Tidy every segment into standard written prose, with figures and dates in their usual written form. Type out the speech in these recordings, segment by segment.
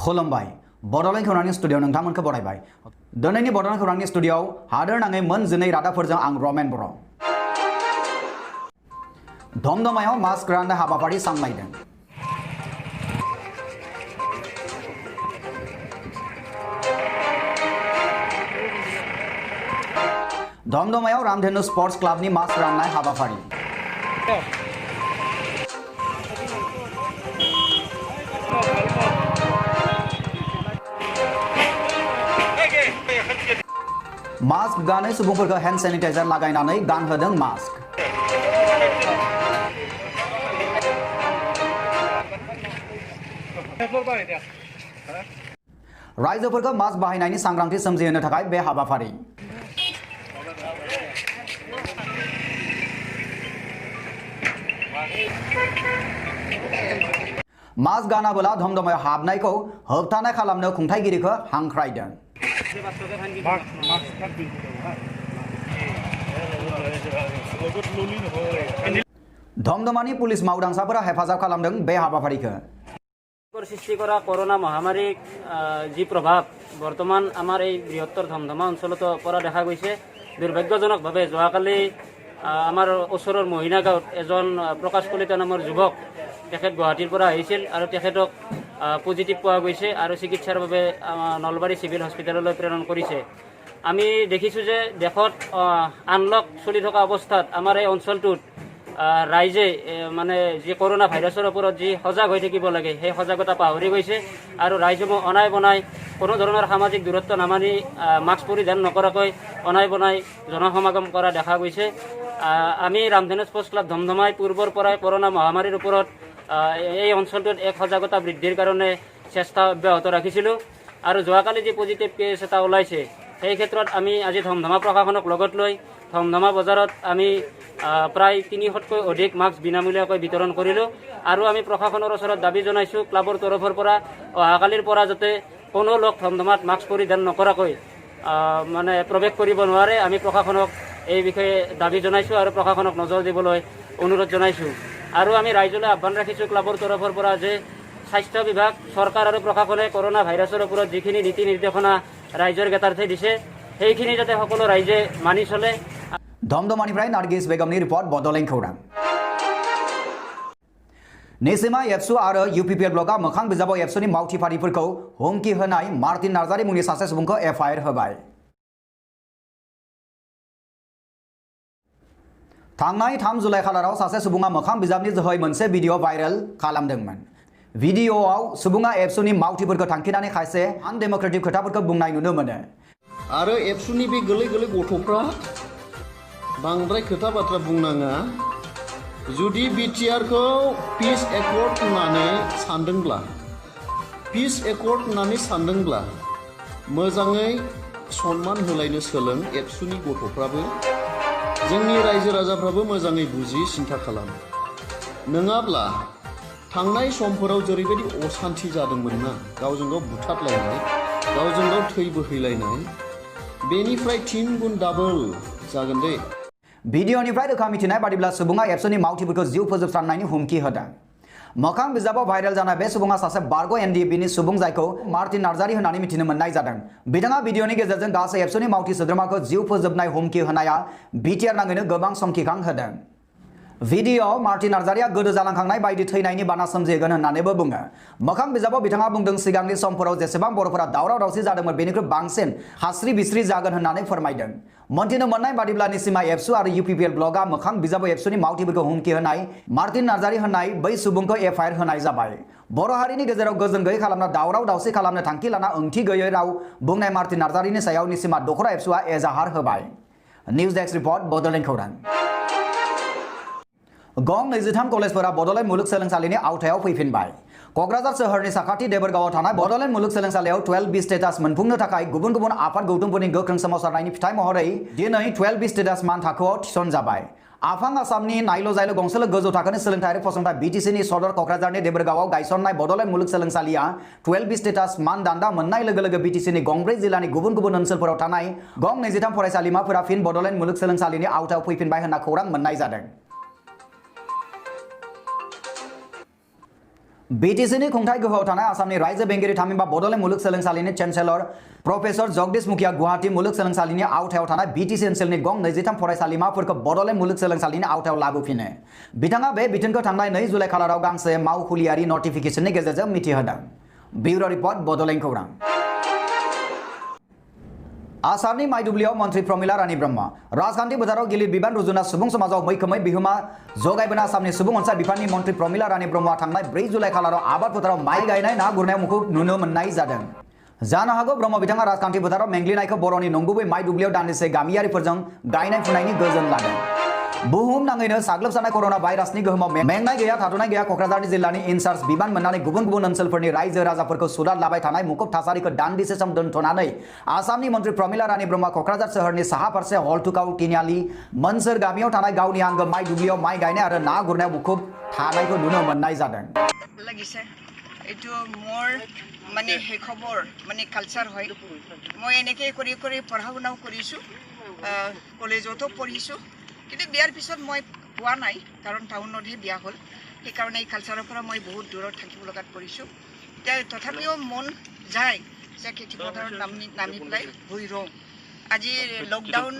खुलुमबाय बड'लेण्ड खौरांनि स्टुडिअ नोंथांमोनखौ बरायबाय दिनैनि बड'लेण्ड खौरांनि स्टुडिअ हादोर नाङै मोन 12 रादाबफोरजों आं रमेन बर' धमधमायाव मास्क राननाय हाबाफारि सामलायदों धमधमायाव रामधेनु स्पर्ट्स क्लाबनि मास्क राननाय हाबाफारि मास्क गानै सुबुंफोरखौ हेन्ड सेनिटाइजार लागायनानै गानहोदों मास्क रायजोफोरखौ मास्क बाहायनायनि सांग्रांथि सोमजिहोनो थाखाय बे हाबाफारि मास्क गानाबोला धमधमायाव हाबनायखौ होबथानाय खालामनो खुंथायगिरिखौ हांख्रायदों धमधमानि पुलिस मावदांसाफोरा हेफाजाब खालामदों बे हाबाफारिखौ सृष्टि करा करोना महामारी जी प्रभाव बर्तमान आमार এই বৃহত্তৰ ধমধমা অঞ্চলত পৰা দেখা গৈছে দুৰ্ভাগ্যজনকভাৱে যোৱাকালি আমাৰ ওচৰৰ মহিনা গাঁৱত এজন প্ৰকাশ কলিতা নামৰ যুৱক তেখেত গুৱাহাটীৰ পৰা আহিছিল আৰু তেখেতক পজিটিভ পোৱা গৈছে আৰু চিকিৎসাৰ বাবে নলবাৰী সিভিল হস্পিটেললৈ প্ৰেৰণ কৰিছে আমি দেখিছো যে দেশত আনলক চলি থকা অৱস্থাত আমাৰ এই অঞ্চলটোত ৰাইজে মানে যে কৰোনা ভাইৰাছৰ ওপৰত যি সজাগ হৈ থাকিব লাগে সেই সজাগতা পাহৰি গৈছে আৰু ৰাইজসমূহ অনাই বনাই কোনো ধৰণৰ সামাজিক দূৰত্ব নামানি মাস্ক পৰিধান নকৰাকৈ অনাই বনাই জনসমাগম কৰা দেখা গৈছে আমি ৰামধেনু স্পৰ্টছ ক্লাব ধমধমাই পূৰ্বৰ পৰাই কৰোনা মহামাৰীৰ ওপৰত এই অঞ্চলটোত এক সজাগতা বৃদ্ধিৰ কাৰণে চেষ্টা অব্যাহত ৰাখিছিলোঁ আৰু যোৱাকালি যি পজিটিভ কেছ এটা ওলাইছে সেই ক্ষেত্ৰত আমি আজি ধমধমা প্ৰশাসনক লগত লৈ ধমধমা বজাৰত আমি প্ৰায় 300তকৈ অধিক মাস্ক বিনামূলীয়াকৈ বিতৰণ কৰিলোঁ আৰু আমি প্ৰশাসনৰ ওচৰত দাবী জনাইছোঁ ক্লাবৰ তৰফৰ পৰা অহাকালিৰ পৰা যাতে কোনো লোক ধমধমাত মাস্ক পৰিধান নকৰাকৈ মানে প্ৰৱেশ কৰিব নোৱাৰে আমি প্ৰশাসনক এই বিষয়ে দাবী জনাইছোঁ আৰু প্ৰশাসনক নজৰ দিবলৈ অনুৰোধ জনাইছোঁ আৰু আমি ৰাইজলৈ আহ্বান ৰাখিছোঁ ক্লাবৰ তৰফৰ পৰা যে স্বাস্থ্য বিভাগ চৰকাৰ আৰু প্ৰশাসনে কৰোনা ভাইৰাছৰ ওপৰত যিখিনি নীতি নিৰ্দেশনা ৰাইজৰ জ্ঞাতাৰ্থে দিছে সেইখিনি যাতে সকলো ৰাইজে মানি চলে धमधमानिफ्राय नार्गिस बेगमनि रिपर्ट बड'लेण्ड खौरां नेसिमा एबसु आरो यूपीपीएल ब्लकआ मोखां बिजाबाव एबसुनि मावथिफारिफोरखौ हुमखि होनाय मार्टिन नार्जारी मुंनि सासे सुबुंखौ एफआईआर होबाय थांनाय 3 जुलाइ खालाराव सासे सुबुङा मोखां बिजाबनि जोहै मोनसे भिडिअ भाइरेल खालामदोंमोन भिडिअआव सुबुङा एबसुनि मावथिफोरखौ थांखिनानै खायसे आनडेमोक्रेटिक खोथाफोरखौ बुंनाय नुनो मोनो आरो एबसुनि बे गोरलै गोरलै गथ'फ्रा बांद्राय खोथा बाथ्रा बुंनाङा जुदि बिटिआरखौ पिस एकर्ड होननानै सानदोंब्ला मोजाङै सन्मान होलायनो सोलों एबसुनि गथ'फ्राबो जोंनि रायजो राजाफ्राबो मोजाङै बुजि सिन्था खालाम नङाब्ला थांनाय समफोराव जेरैबायदि असान्ति जादोंमोन ना गावजों गाव बुथारलायनाय गावजों गाव थै बोहैलायनाय बेनिफ्राय 3 गुन डाबल जागोन दे भिडिअनिफ्राय रोखा मिथिनाय बादिब्ला सुबुङा एबसुनि मावथिफोरखौ जिउ फोजोबस्रांनायनि हुमखि होदों मोखां बिजाबाव भाइरेल जानाय बे सुबुङा सासे बारग' एनडिएफबिनि सुबुं जायखौ मार्टिन नार्जारी होननानै मिथिनो मोननाय जादों बिथाङा भिडिअनि गेजेरजों गासै एबसुनि मावथि सोद्रोमाखौ जिउ फोजोबनाय हुमखि होनाया बिटिआर नाङैनो गोबां समखिखां होदों भिडिअ मार्टिन नार्जारीया गोदो जालांखांनाय बायदि थैनायनि बाना सोमजिगोन होननानैबो बुङो मोखां बिजाबाव बिथाङा बुंदों सिगांनि समफोराव जेसेबां बर'फोरा दावराव दावसि जादोंमोन बेनिख्रुइ बांसिन हास्रि बिस्रि जागोन होननानै फोरमायदों मोनथिनो मोननाय बादिब्ला निसिमा एबसु आरो यूपीपीएल ब्लकआ मोखां बिजाबाव एबसुनि मावथिफोरखौ हुमखि होनाय मार्टिन नार्जारी होननाय बै सुबुंखौ एफआईआर होनाय जाबाय बर' हारिनि गेजेराव गोजोन गैयै खालामना दावराव दावसि खालामनो थांखि लाना ओंथि गैयै राव बुंनाय मार्टिन नार्जारीनि सायाव निसिमा दख'रा एबसुआ एजाहार होबाय निउज डेस्क रिपर्ट बड'लेण्ड खौरां गं 23 कलेजफोरा बड'लेण्ड मुलुगसोलोंसालिनि आवथायाव फैफिनबाय क'क्राझार सोहोरनि साखाथि देबोरगावआव थानाय बड'लेण्ड मुलुगसोलोंसालियाव 12B स्टेटास मोनफुंनो थाखाय गुबुन गुबुन आफाद गौथुमफोरनि गोख्रों सोमावसारनायनि फिथाइ महरै दिनै 12B स्टेटास मान थाखोआव थिसनजाबाय आफां आसामनि नायल' जायल' गंसेल' गोजौ थाखोनि सोलोंथायारि फसंथान बिटिसिनि सदर क'क्राझारनि देबोरगावआव गायसननाय बड'लेण्ड मुलुगसोलोंसालिया 12B स्टेटास मान दान्दा मोननाय लोगो लोगो बिटिसिनि गंब्रै जिल्लानि गुबुन गुबुन ओनसोलफोराव थानाय गं 23 फरायसालिमाफोरा फिन बड'लेण्ड मुलुगसोलोंसालिनि आवथायाव फैफिनबाय होनना खौरां मोननाय जादों BTC खुंथाय गोहोआव थानाय आसामनि रायजो बेंगिरि थामहिनबा बड'लेण्ड मुलुगसोलोंसालिनि चेन्सेलर प्रफेसर जगदीश मुखिया गुवाहाटी मुलुगसोलोंसालिनि आवथायाव थानाय BTC ओनसोलनि गं 23 फरायसालिमाफोरखौ बड'लेण्ड मुलुगसोलोंसालिनि आवथायाव लाबोफिनो। बिथाङा बे बिथोनखौ थांनाय 2 जुलाइ खालाराव गांसे मावखुलियारि नटिफिकेशननि गेजेरजों मिथिहोदों। ब्यूरो रिपर्ट बड'लेण्ड खौरां। आसामनि माइदुब्लियाव मन्त्रि प्रमिला रानी ब्रह्म राजखान्थि फोथाराव गिलिर बिबान रुजुना सुबुं समाजाव मैखोमै बिहोमा जगायबोना आसामनि सुबुं अनसाय बिफाननि मन्त्रि प्रमिला रानी ब्रह्मआ थांनाय 4 जुलाइ खालाराव आबाद फोथाराव माइ गायनाय ना गुरनायाव मुखुब नुनो मोननाय जादों। जानो हागौ ब्रह्म बिथाङा राजखान्थि फोथाराव मेंग्लिनायखौ बर'नि नंगुबै माइदुब्लियाव दान्दिसे गामियारिफोरजों गायनाय फुनायनि गोजोन लादों। बुहुम नाङैनो साग्लोबसानाय कर'ना भाइरासनि गोहोमाव मेंनाय गैया थाथ'नाय गैया क'क्राझार जिल्लानि इनचार्ज बिबान मोननानै गुबुन गुबुन ओनसोलफोरनि रायजो राजाफोरखौ सुलाद लाबाय थानाय मुखुब थासारिखौ दान्दिसे सम दोनथ'नानै आसामनि मन्त्रि प्रमिला रानी ब्रह्मआ क'क्राझार सोहोरनि साहा फारसे हलथुगाव तिनिआलि मोनसोर गामियाव थानाय गावनि आंगो माइ दुब्लियाव माइ गायनाय आरो ना गुरनायाव मुखुब थानायखौ नुनो मोननाय जादों। লাগিছে এটো মোৰ মানে হে খবৰ মানে কালচাৰ হয়। মই এনেকে কৰি কৰি পঢ়া শুনাও কৰিছো, কলেজতো পঢ়িছো, কিন্তু বিয়াৰ পিছত মই পোৱা নাই কাৰণ টাউনতহে বিয়া হ'ল। সেইকাৰণে এই কালচাৰৰ পৰা মই বহুত দূৰত থাকিব লগাত পৰিছো। তথাপিও মন যায় যে খেতিপথাৰত নামি পেলাই ভুই ৰোওঁ। আজি লকডাউন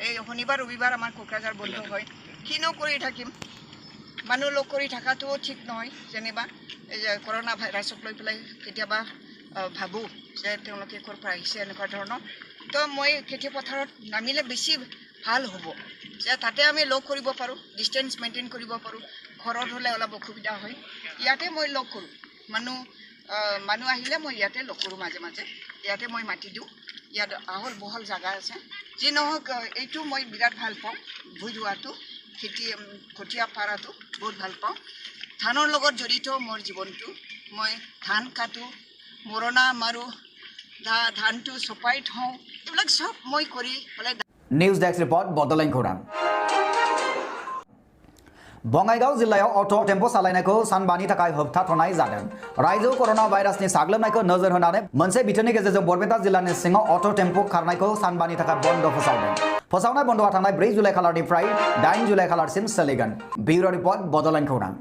এই শনিবাৰ ৰবিবাৰ আমাৰ কোকৰাঝাৰ বন্ধ হয়, কিনো কৰি থাকিম। মানুহ লগ কৰি থকাটো ঠিক নহয়। যেনিবা করোনা ভাইরাসক লৈ পেলাই কেতিয়াবা ভাবোঁ যে তেওঁলোকে ক'ৰ পৰা আহিছে এনেকুৱা ধৰণৰ। তো মই খেতি পথাৰত নামিলে বেছি ভাল হ'ব, যে তাতে আমি লগ কৰিব পাৰোঁ, ডিষ্টেঞ্চ মেইনটেইন কৰিব পাৰোঁ। ঘৰত হ'লে অলপ অসুবিধা হয়, ইয়াতে মই লগ কৰোঁ। মানুহ আহিলে মই ইয়াতে লগ কৰোঁ, মাজে মাজে ইয়াতে মই মাতি দিওঁ। ইয়াত আহল বহল জাগা আছে। যি নহওক এইটো মই বিৰাট ভাল পাওঁ, ভুই ৰোৱাটো, কঠীয়া পাৰাটো বহুত ভাল পাওঁ। ধানৰ লগত জড়িত মোৰ জীৱনটো। মই ধান কাটো, মৰণা মাৰোঁ, ধানটো চপাই থওঁ, এইবিলাক চব মই কৰি পেলাই। নিউজ ডেস্ক रिपोर्ट बड'लेण्ड खौरां। बङाइगाव जिल्लायाव अट' टेम्पो सालायनायखौ सानबानि थाखाय होबथाथ'नाय जादों। रायजोआव कर'ना भाइरासनि साग्लोबनायखौ नोजोर होनानै मोनसे बिथोननि गेजेरजों बरपेटा जिल्लानि सिङाव अट' टेम्पो खारनायखौ सानबानि थाखाय बन्द फोसावदों। फोसावनाय बन्द'आ थांनाय 4 जुलाइ खालारनिफ्राय 8 जुलाइ खालारसिम सोलिगोन। ब्यूरो रिपर्ट बड'लेण्ड खौरां।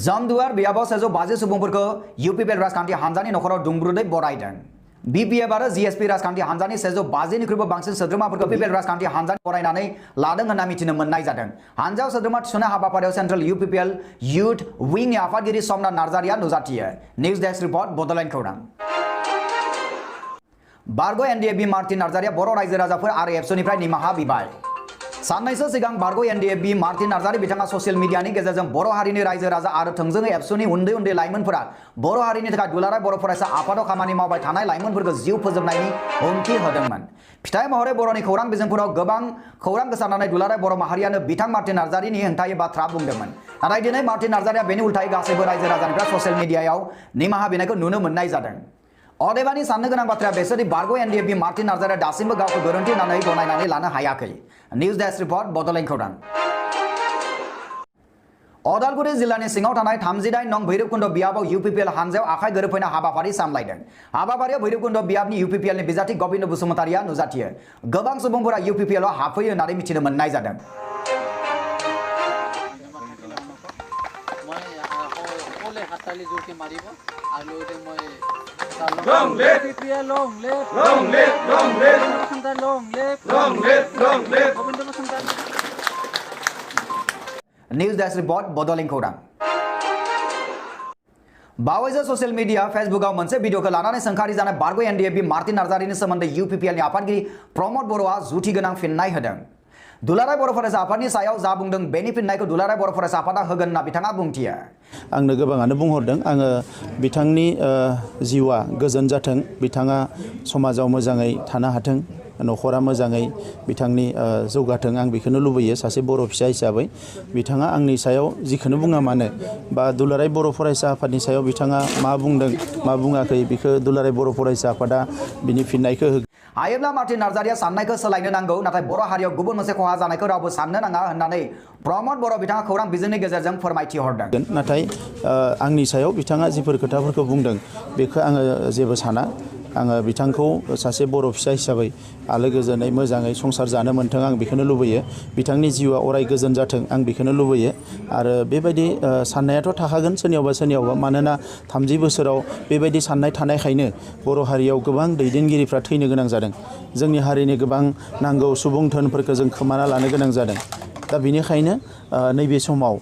जमदुवार बियाबाव 150 सुबुंफोरखौ UPPL राजखान्थि हान्जानि नखराव दुंब्रुदै बरायदों। BPF आरो GSP राजखान्थि हान्जानि 150निख्रुइबो बांसिन सोद्रोमाफोरखौ UPPL राजखान्थि हान्जानि बरायनानै लादों होनना मिथिनो मोननाय जादों। हान्जायाव सोद्रोमा थिसननाय हाबाफारियाव सेन्ट्रेल UPPL युथ विंनि आफादगिरि समनाथ नार्जारिया नुजाथियो। निउज डेस्क रिपर्ट बड'लेण्ड खौरां। बारग' NDFB मार्टिन नार्जारिया बर' रायजो राजाफोर आरो एबसुनिफ्राय निमाहा बिबाय। साननैसो सिगां बारग' NDFB मार्टिन नार्जारि बिथाङा ससियेल मिडियानि गेजेरजों बर' हारिनि रायजो राजा आरो थोंजोङै एबसुनि उन्दै उन्दै लाइमोनफोरा बर' हारिनि थाखाय दुलाराय बर' फरायसा आफादाव खामानि मावबाय थानाय लाइमोनफोरखौ जिउ फोजोबनायनि हुमखि होदोंमोन। फिथाइ महरै बर'नि खौरां बिजोंफोराव गोबां खौरां गोसारनानै दुलाराय बर' माहारियानो बिथां मार्टिन नार्जारिनि हेंथायै बाथ्रा बुंदोंमोन। नाथाय दिनै मार्टिन नार्जारिया बेनि उल्थायै गासैबो रायजो राजानिफ्राय ससियेल मिडियायाव निमाहा बिनायखौ नुनो मोननाय जादों। अदेबानि साननो गोनां बाथ्राया बेसोरदि बारग' NDFB मार्टिन नार्जारिया दासिमबो गावखौ गोरोन्थि होननानै गनायनानै लानो हायाखै। निउज डेस्क रिपर्ट बड'लेण्ड खौरां। अदालगुरि जिल्लानि सिङाव थानाय 38 नं भैरबकुन्द बियाबाव UPPL हान्जायाव आखाइ गोरोबहोनाय हाबाफारि सामलायदों। हाबाफारियाव भैरबकुन्द बियाबनि UPPLनि बिजाथि गबिन्द बसुमतारिया नुजाथियो। गोबां सुबुंफोरा UPPLआव हाबफैयो होननानै मिथिनो मोननाय जादों। Long left, long left, long left, long left, long left, long left, long left. News desk report Bodoland खौरां। बावैसो ससियेल मिडिया फेसबुकआव मोनसे भिडिअखौ लानानै सोंखारि जानाय बारग' NDFB मार्टिन नार्जारिनि सोमोन्दै UPPLनि आफादगिरि प्रमद बर'आ जुथि गोनां फिननाय होदों। दुलाराय बर' फरायसा आफादनि सायाव जा बुंदों बेनि फिननायखौ दुलाराय बर' फरायसा आफादा होगोन होनना बिथाङा बुंथियो। आंनो गोबाङानो बुंहरदों, आङो बिथांनि जिउआ गोजोन जाथों, बिथाङा समाजाव मोजाङै थानो हाथों, न'खरा मोजाङै बिथांनि जौगाथों, आं बेखौनो लुबैयो। सासे बर' फिसा हिसाबै बिथाङा आंनि सायाव जिखौनो बुङा मानो बा दुलाराय बर' फरायसा आफादनि सायाव बिथाङा मा बुंदों मा बुङाखै बेखौ दुलाराय बर' फरायसा आफादा बिनि फिननायखौ होगोन। हायोब्ला मार्टिन नार्जारिया साननायखौ सोलायनो नांगौ, नाथाय बर' हारियाव गुबुन मोनसे खहा जानायखौ रावबो साननो नाङा होननानै प्रमद बर' बिथाङा खौरां बिजोंनि गेजेरजों फोरमायथि हरदों। नाथाय आंनि सायाव बिथाङा जिफोर खोथाफोरखौ बुंदों बेखौ आङो जेबो साना। आङो बिथांखौ सासे बर' फिसा हिसाबै आलो गोजोनै मोजाङै संसार जानो मोन्थों आं बेखौनो लुबैयो बिथांनि जिउआ अराय गोजोन जाथों आं बेखौनो लुबैयो आरो बेबायदि साननायाथ' थाखागोन सोरनियावबा मानोना 30 बोसोराव बेबायदि साननाय थानायखायनो बर' हारियाव गोबां दैदेनगिरिफ्रा थैनो गोनां जादों जोंनि हारिनि गोबां नांगौ सुबुं धोनफोरखौ जों खोमाना लानो गोनां जादों दा बेनिखायनो नैबे समाव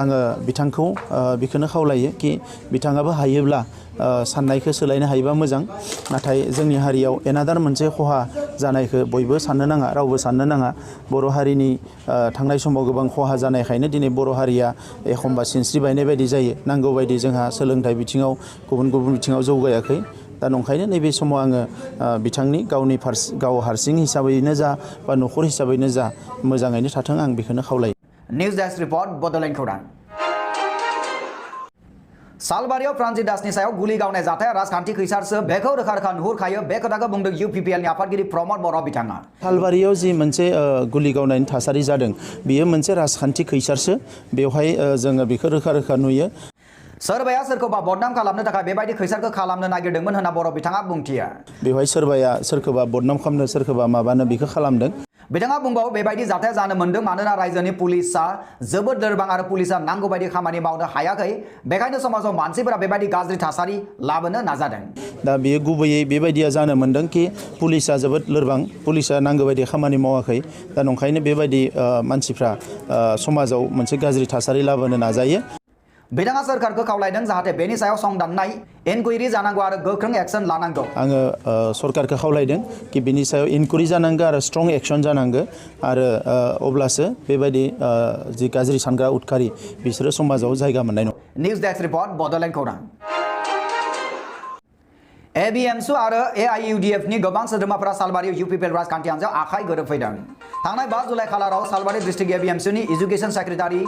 आङो बिथांखौ बेखौनो खावलायो कि बिथाङाबो हायोब्ला साननायखौ सोलायनो हायोबा मोजां नाथाय जोंनि हारियाव एनादार मोनसे खहा जानायखौ बयबो साननो नाङा रावबो साननो नाङा बर' हारिनि थांनाय समाव गोबां खहा जानायखायनो दिनै बर' हारिया एखमबा सिनस्रि बायनाय बायदि जायो नांगौ बायदि जोंहा सोलोंथाइ बिथिङाव गुबुन बिथिङाव जौगायाखै दा नंखायनो नैबे समाव आङो बिथांनि गाव हारसिं हिसाबैनो जा बा न'खर हिसाबैनो जा मोजाङैनो थाथों आं बेखौनो खावलायो निउज डेस्क रिपर्ट बड'लेण्ड खौरां सालबारियाव प्रान्जित दासनि सायाव गुलि गावनाय जाथाया राजखान्थि खैसारसो बेखौ रोखा नुहुरखायो बे खोथाखौ बुंदों UPPLनि आफादगिरि प्रमद बर' बिथाङा सालबारियाव जि मोनसे गुलि गावनायनि थासारि जादों बियो मोनसे राजखान्थि खैसारसो बेवहाय जोङो बेखौ रोखा नुयो सोरबाया सोरखौबा बदनाम खालामनो थाखाय बेबायदि खैसारखौ खालामनो नागिरदोंमोन होनना बर' बिथाङा बुंथियो बेवहाय सोरबाया सोरखौबा बदनाम खालामनो सोरखौबा माबानो बेखौ खालामदों बिथाङा बुंबावो बेबायदि जाथाया जानो मोन्दों मानोना रायजोनि पुलिसा जोबोद लोरबां आरो पुलिसा नांगौ बायदि खामानि मावनो हायाखै बेखायनो समाजाव मानसिफोरा बेबायदि गाज्रि थासारि लाबोनो नाजादों दा बेयो गुबैयै बेबायदिया जानो मोन्दों कि पुलिसा जोबोद लोरबां पुलिसा नांगौ बायदि खामानि मावाखै दा नंखायनो बेबायदि मानसिफ्रा समाजाव मोनसे गाज्रि थासारि लाबोनो नाजायो बिथाङा सोरखारखौ खावलायदों जाहाथे बेनि सायाव संदाननाय इनकुवेरि जानांगौ आरो गोख्रों एक्सन लानांगौ आङो सरकारखौ खावलायदों कि बिनि सायाव इनकुवेरि जानांगौ आरो स्ट्रं एक्सन जानांगौ आरो अब्लासो बेबायदि जि गाज्रि सानग्रा उदखारि बिसोरो समाजाव जायगा मोननाय नङा निउज डेस्क रिपर्ट बड'लेण्ड खौरां ABMSU आरो AIUDFनि गोबां सोद्रोमाफोरा सालबारियाव UPPL राजखान्थि हान्जायाव आखाइ गोरोबफैदों थांनाय 5 जुलाइ खालाराव सालबारि डिस्ट्रिक्ट ABMSUनि एजुकेशन सेक्रेटारि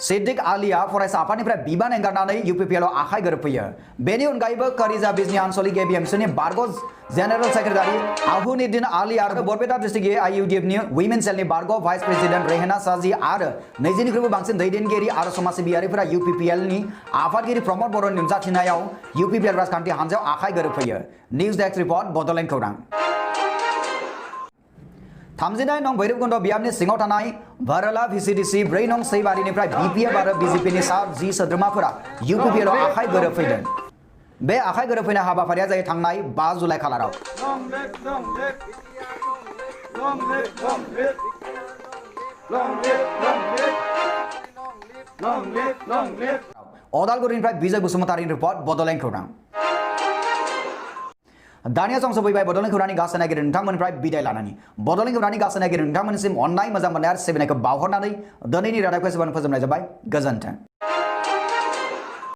सिद्दिक आलिया फरायसा आफादनिफ्राय बिबान एंगारनानै UPPLआव आखाइ गोरोबफैयो बेनि अनगायैबो करिजा बिजनी आनसलिक ABMSUनि बारग' जेनेरेल सेक्रेटारि आहुनिद्दिन आली आरो बरपेटा डिस्ट्रिक्ट AIUDFनि वुमेन सेलनि बारग' भाइस प्रेसिडेन्ट रेहेना साजी आरो 20निख्रुइबो बांसिन दैदेनगिरि आरो समाज सिबियारिफोरा UPPLनि आफादगिरि प्रमद बर'नि नुजाथिनायाव UPPL राजखान्थि हान्जायाव आखाइ गोरोबफैयो निउज डेस्क रिपर्ट बड'लेण्ड खौरां 39 नं भैरबकुंड बियाबनि सिङाव थानाय भरला VCDC 4 नं सैबारिनिफ्राय BPF आरो BJPनि सा 10 सोद्रोमाफोरा UPPLआव आखाइ गोरोबफैदों बे आखाइ गोरोबफैनाय हाबाफारिया जायो थांनाय 5 जुलाइ खालाराव अदालगुरिनिफ्राय विजय बसुमतारिनि रिपर्ट बड'लेण्ड खौरां दानिया सम सफैबाय बड'लेण्ड खौरांनि गासै नायगिरि नोंथांमोननिफ्राय बिदाय लानानै बड'लेण्ड खौरांनि गासै नायगिरि नोंथांमोननिसिम अननाय मोजां मोननाय आरो सिबिनायखौ बावहरनानै दिनैनि रादाबखौ एसेबां फोजोबनाय जाबाय गोजोन्थों।